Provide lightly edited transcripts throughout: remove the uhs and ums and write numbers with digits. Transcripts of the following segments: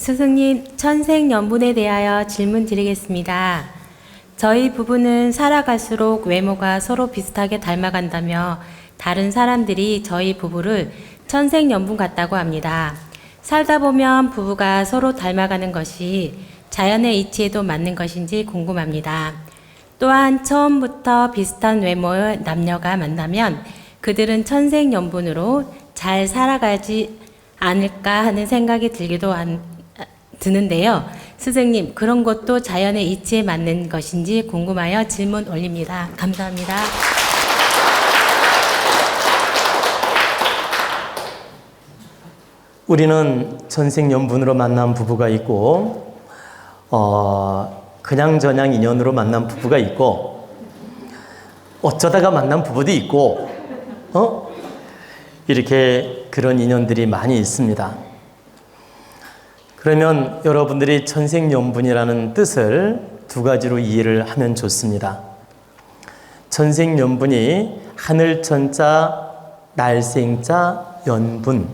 스승님, 천생연분에 대하여 질문 드리겠습니다. 저희 부부는 살아갈수록 외모가 서로 비슷하게 닮아간다며 다른 사람들이 저희 부부를 천생연분 같다고 합니다. 살다 보면 부부가 서로 닮아가는 것이 자연의 이치에도 맞는 것인지 궁금합니다. 또한 처음부터 비슷한 외모의 남녀가 만나면 그들은 천생연분으로 잘 살아가지 않을까 하는 생각이 드는데요. 스승님, 그런 것도 자연의 이치에 맞는 것인지 궁금하여 질문 올립니다. 감사합니다. 우리는 천생연분으로 만난 부부가 있고 그냥저냥 인연으로 만난 부부가 있고 어쩌다가 만난 부부도 있고 이렇게 그런 인연들이 많이 있습니다. 그러면 여러분들이 천생연분이라는 뜻을 두 가지로 이해를 하면 좋습니다. 천생연분이 하늘천자, 날생자, 연분,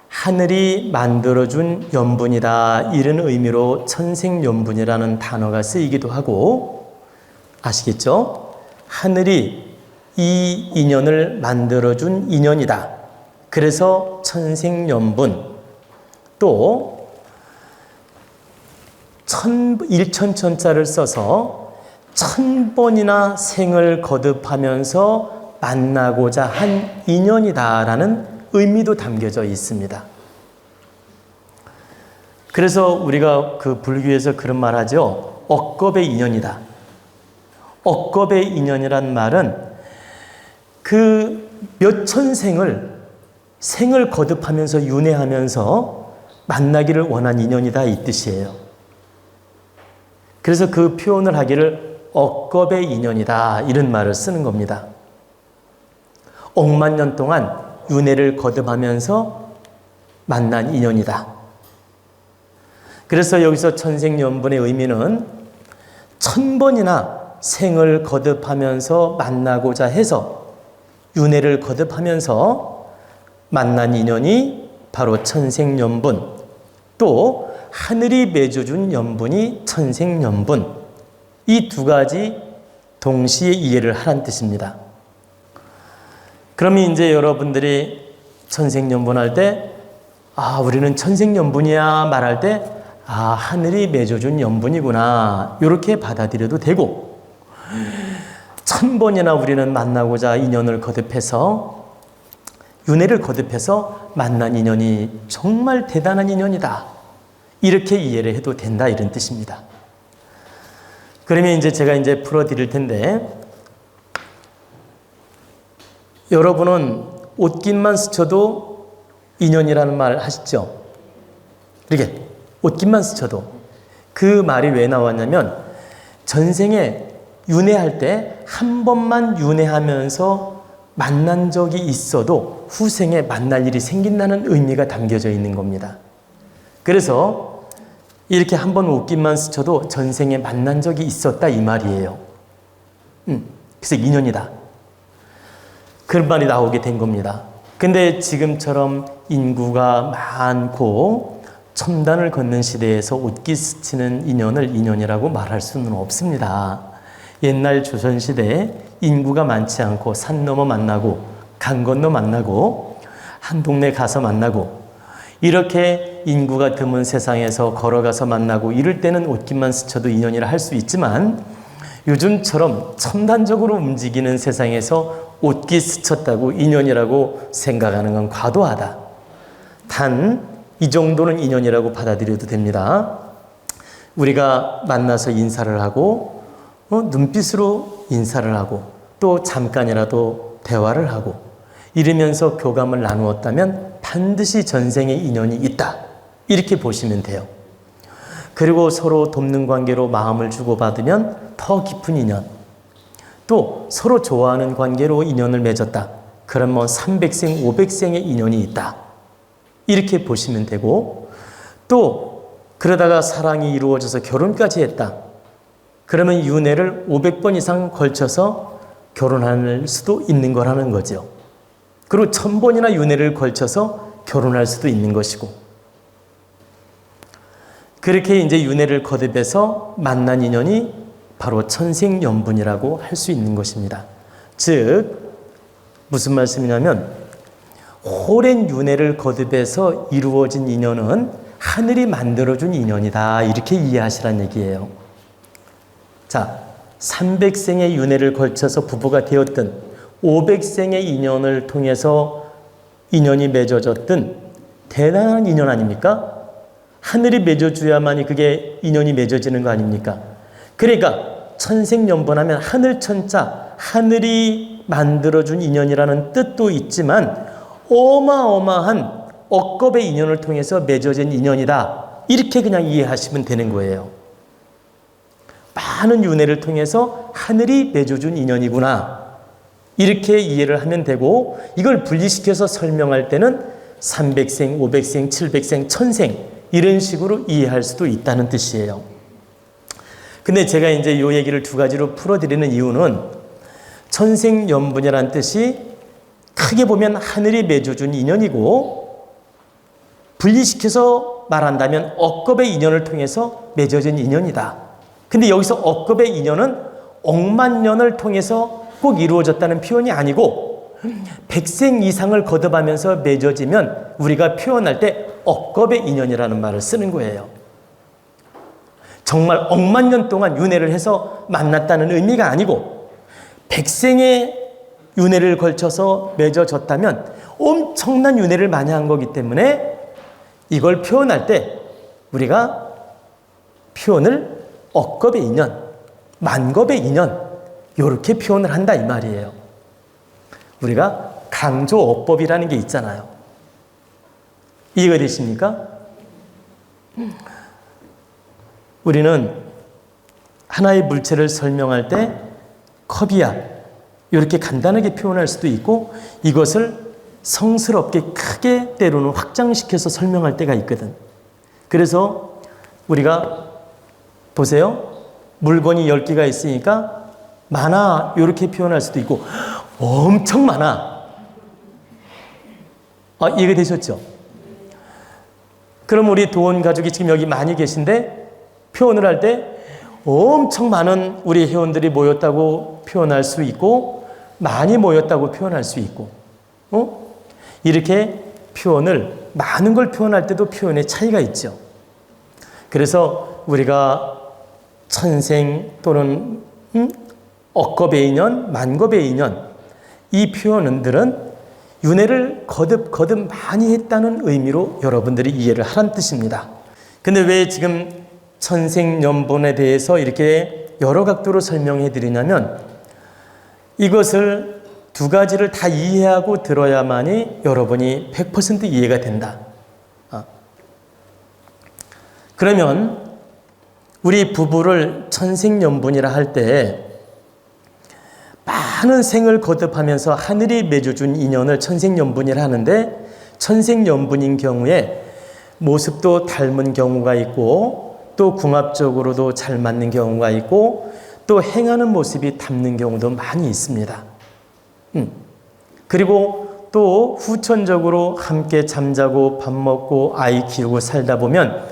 하늘이 만들어준 연분이다, 이런 의미로 천생연분이라는 단어가 쓰이기도 하고, 아시겠죠? 하늘이 이 인연을 만들어준 인연이다, 그래서 천생연분. 또 일천천자를 써서 1000번이나 생을 거듭하면서 만나고자 한 인연이다라는 의미도 담겨져 있습니다. 그래서 우리가 그 불교에서 그런 말 하죠. 억겁의 인연이다. 억겁의 인연이란 말은 그 몇천 생을 거듭하면서 윤회하면서 만나기를 원한 인연이다, 이 뜻이에요. 그래서 그 표현을 하기를 억겁의 인연이다, 이런 말을 쓰는 겁니다. 억만 년 동안 윤회를 거듭하면서 만난 인연이다. 그래서 여기서 천생연분의 의미는 1000번이나 생을 거듭하면서 만나고자 해서 윤회를 거듭하면서 만난 인연이 바로 천생연분, 또 하늘이 맺어준 연분이 천생연분, 이 두 가지 동시에 이해를 하라는 뜻입니다. 그러면 이제 여러분들이 천생연분 할 때, 우리는 천생연분이야 말할 때, 하늘이 맺어준 연분이구나, 이렇게 받아들여도 되고, 1000번이나 우리는 만나고자 인연을 거듭해서, 윤회를 거듭해서 만난 인연이 정말 대단한 인연이다, 이렇게 이해를 해도 된다, 이런 뜻입니다. 그러면 이제 제가 이제 풀어드릴 텐데, 여러분은 옷깃만 스쳐도 인연이라는 말 하시죠? 이렇게 옷깃만 스쳐도. 그 말이 왜 나왔냐면, 전생에 윤회할 때 한 번만 윤회하면서 만난 적이 있어도 후생에 만날 일이 생긴다는 의미가 담겨져 있는 겁니다. 그래서 이렇게 한 번 옷깃만 스쳐도 전생에 만난 적이 있었다, 이 말이에요. 그래서 인연이다, 그런 말이 나오게 된 겁니다. 근데 지금처럼 인구가 많고 첨단을 걷는 시대에서 옷깃 스치는 인연을 인연이라고 말할 수는 없습니다. 옛날 조선시대에 인구가 많지 않고 산 넘어 만나고 강 건너 만나고 한 동네 가서 만나고 이렇게 인구가 드문 세상에서 걸어가서 만나고 이럴 때는 옷깃만 스쳐도 인연이라 할 수 있지만, 요즘처럼 첨단적으로 움직이는 세상에서 옷깃 스쳤다고 인연이라고 생각하는 건 과도하다. 단 이 정도는 인연이라고 받아들여도 됩니다. 우리가 만나서 인사를 하고 눈빛으로 인사를 하고 또 잠깐이라도 대화를 하고 이러면서 교감을 나누었다면 반드시 전생의 인연이 있다, 이렇게 보시면 돼요. 그리고 서로 돕는 관계로 마음을 주고받으면 더 깊은 인연, 또 서로 좋아하는 관계로 인연을 맺었다, 그러면 300생, 500생의 인연이 있다, 이렇게 보시면 되고, 또 그러다가 사랑이 이루어져서 결혼까지 했다, 그러면 윤회를 500번 이상 걸쳐서 결혼할 수도 있는 거라는 거죠. 그리고 1000번이나 윤회를 걸쳐서 결혼할 수도 있는 것이고, 그렇게 이제 윤회를 거듭해서 만난 인연이 바로 천생연분이라고 할 수 있는 것입니다. 즉 무슨 말씀이냐면 오랜 윤회를 거듭해서 이루어진 인연은 하늘이 만들어준 인연이다, 이렇게 이해하시란 얘기예요. 자, 300생의 윤회를 걸쳐서 부부가 되었든 500생의 인연을 통해서 인연이 맺어졌든 대단한 인연 아닙니까? 하늘이 맺어줘야만이 그게 인연이 맺어지는 거 아닙니까? 그러니까 천생연분하면 하늘천자, 하늘이 만들어준 인연이라는 뜻도 있지만 어마어마한 억겁의 인연을 통해서 맺어진 인연이다, 이렇게 그냥 이해하시면 되는 거예요. 많은 윤회를 통해서 하늘이 맺어준 인연이구나, 이렇게 이해를 하면 되고, 이걸 분리시켜서 설명할 때는 300생, 500생, 700생, 1000생 이런 식으로 이해할 수도 있다는 뜻이에요. 근데 제가 이제 이 얘기를 두 가지로 풀어드리는 이유는 천생연분이라는 뜻이 크게 보면 하늘이 맺어준 인연이고, 분리시켜서 말한다면 억겁의 인연을 통해서 맺어진 인연이다. 근데 여기서 억겁의 인연은 억만 년을 통해서 꼭 이루어졌다는 표현이 아니고 100생 이상을 거듭하면서 맺어지면 우리가 표현할 때 억겁의 인연이라는 말을 쓰는 거예요. 정말 억만 년 동안 윤회를 해서 만났다는 의미가 아니고 100생의 윤회를 걸쳐서 맺어졌다면 엄청난 윤회를 많이 한 거기 때문에 이걸 표현할 때 우리가 표현을 억겁의 인연, 만겁의 인연 이렇게 표현을 한다, 이 말이에요. 우리가 강조어법이라는 게 있잖아요. 이해가 되십니까? 우리는 하나의 물체를 설명할 때 컵이야, 이렇게 간단하게 표현할 수도 있고, 이것을 성스럽게 크게 때로는 확장시켜서 설명할 때가 있거든. 그래서 우리가 보세요. 물건이 10개가 있으니까 많아, 이렇게 표현할 수도 있고 엄청 많아. 이해가 되셨죠? 그럼 우리 도원 가족이 지금 여기 많이 계신데 표현을 할 때 엄청 많은 우리 회원들이 모였다고 표현할 수 있고 많이 모였다고 표현할 수 있고, 이렇게 표현을, 많은 걸 표현할 때도 표현의 차이가 있죠. 그래서 우리가 천생 또는 억겁의 인연, 만겁의 인연, 이 표현들은 윤회를 거듭 많이 했다는 의미로 여러분들이 이해를 하라는 뜻입니다. 근데 왜 지금 천생연분에 대해서 이렇게 여러 각도로 설명해 드리냐면, 이것을 두 가지를 다 이해하고 들어야만이 여러분이 100% 이해가 된다. 그러면 우리 부부를 천생연분이라 할 때 많은 생을 거듭하면서 하늘이 맺어준 인연을 천생연분이라 하는데, 천생연분인 경우에 모습도 닮은 경우가 있고 또 궁합적으로도 잘 맞는 경우가 있고 또 행하는 모습이 닮는 경우도 많이 있습니다. 그리고 또 후천적으로 함께 잠자고 밥 먹고 아이 키우고 살다 보면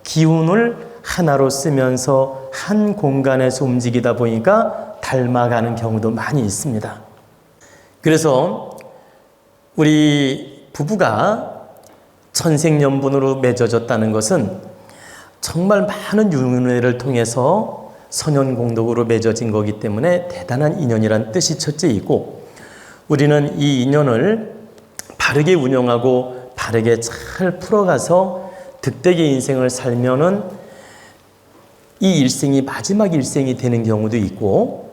기운을 하나로 쓰면서 한 공간에서 움직이다 보니까 닮아가는 경우도 많이 있습니다. 그래서 우리 부부가 천생연분으로 맺어졌다는 것은 정말 많은 윤회를 통해서 선연공덕으로 맺어진 거기 때문에 대단한 인연이란 뜻이 첫째 있고, 우리는 이 인연을 바르게 운영하고 바르게 잘 풀어가서 득되게 인생을 살면은 이 일생이 마지막 일생이 되는 경우도 있고,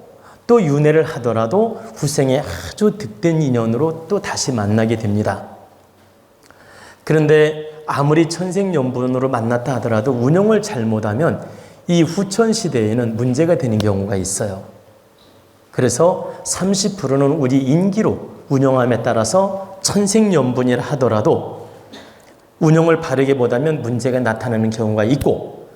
또 윤회를 하더라도 후생에 아주 득된 인연으로 또 다시 만나게 됩니다. 그런데 아무리 천생연분으로 만났다 하더라도 운영을 잘못하면 이 후천 시대에는 문제가 되는 경우가 있어요. 그래서 30%는 우리 인기로 운영함에 따라서 천생연분이라 하더라도 운영을 바르게 못하면 문제가 나타나는 경우가 있고,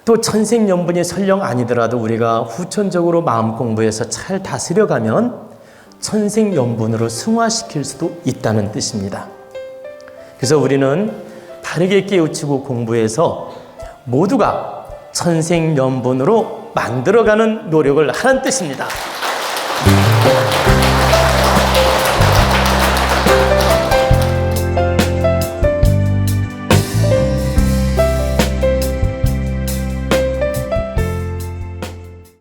또 천생연분이 설령 아니더라도 우리가 후천적으로 마음 공부해서 잘 다스려가면 천생연분으로 승화시킬 수도 있다는 뜻입니다. 그래서 우리는 바르게 깨우치고 공부해서 모두가 천생연분으로 만들어가는 노력을 하는 뜻입니다.